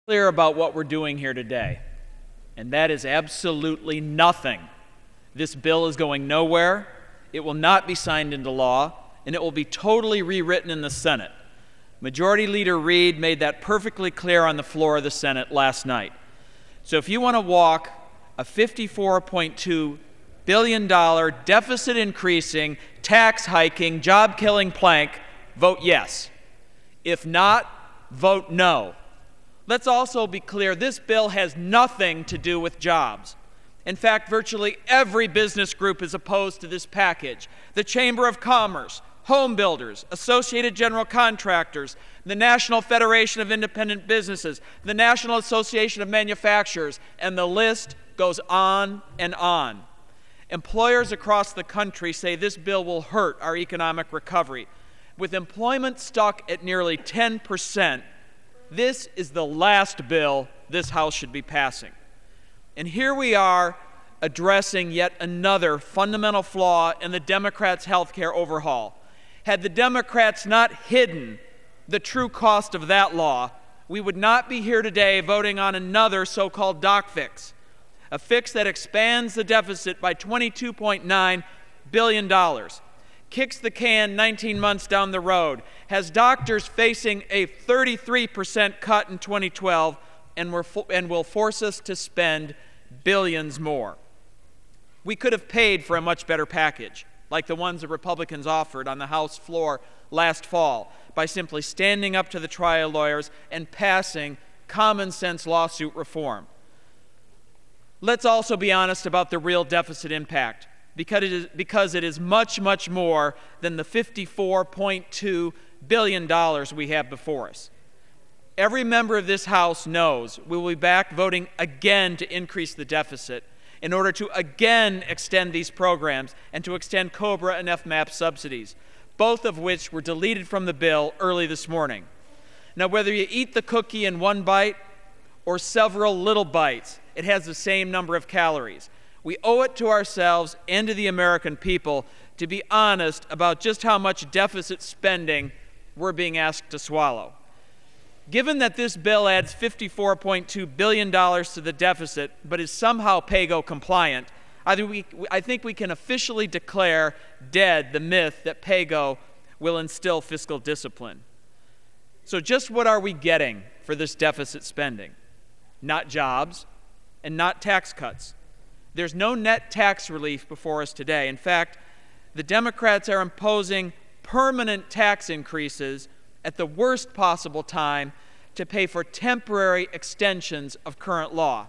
Clear about what we're doing here today, and that is absolutely nothing. This bill is going nowhere. It will not be signed into law, and it will be totally rewritten in the Senate. Majority Leader Reid made that perfectly clear on the floor of the Senate last night. So if you want to walk a $54.2 billion deficit increasing, tax hiking, job killing plank, vote yes. If not, vote no. Let's also be clear, this bill has nothing to do with jobs. In fact, virtually every business group is opposed to this package. The Chamber of Commerce, home builders, Associated General Contractors, the National Federation of Independent Businesses, the National Association of Manufacturers, and the list goes on and on. Employers across the country say this bill will hurt our economic recovery. With employment stuck at nearly 10%, this is the last bill this House should be passing. And here we are addressing yet another fundamental flaw in the Democrats' health care overhaul. Had the Democrats not hidden the true cost of that law, we would not be here today voting on another so-called doc fix, a fix that expands the deficit by $22.9 billion, kicks the can 19 months down the road, has doctors facing a 33% cut in 2012, and will force us to spend billions more. We could have paid for a much better package, like the ones the Republicans offered on the House floor last fall, by simply standing up to the trial lawyers and passing common sense lawsuit reform. Let's also be honest about the real deficit impact, because it is much, much more than the $54.2 billion we have before us. Every member of this House knows we will be back voting again to increase the deficit in order to again extend these programs and to extend COBRA and FMAP subsidies, both of which were deleted from the bill early this morning. Now, whether you eat the cookie in one bite or several little bites, it has the same number of calories. We owe it to ourselves and to the American people to be honest about just how much deficit spending we're being asked to swallow. Given that this bill adds $54.2 billion to the deficit but is somehow PAYGO compliant, I think we can officially declare dead the myth that PAYGO will instill fiscal discipline. So just what are we getting for this deficit spending? Not jobs and not tax cuts. There's no net tax relief before us today. In fact, the Democrats are imposing permanent tax increases at the worst possible time to pay for temporary extensions of current law.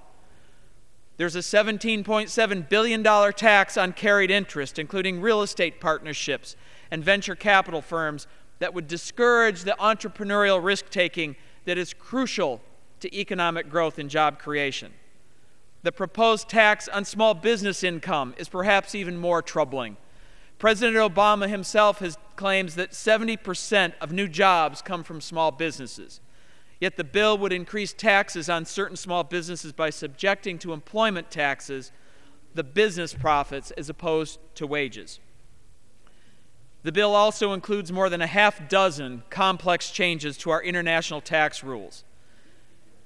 There's a $17.7 billion tax on carried interest, including real estate partnerships and venture capital firms, that would discourage the entrepreneurial risk-taking that is crucial to economic growth and job creation. The proposed tax on small business income is perhaps even more troubling. President Obama himself claims that 70% of new jobs come from small businesses. Yet the bill would increase taxes on certain small businesses by subjecting to employment taxes the business profits as opposed to wages. The bill also includes more than a half dozen complex changes to our international tax rules.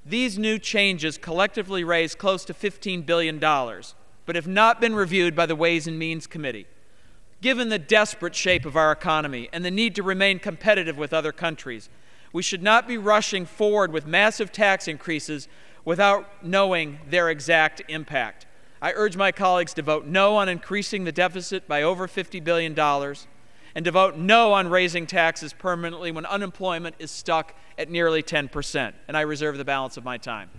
These new changes collectively raise close to $15 billion, but have not been reviewed by the Ways and Means Committee. Given the desperate shape of our economy and the need to remain competitive with other countries, we should not be rushing forward with massive tax increases without knowing their exact impact. I urge my colleagues to vote no on increasing the deficit by over $50 billion and to vote no on raising taxes permanently when unemployment is stuck at nearly 10%. And I reserve the balance of my time.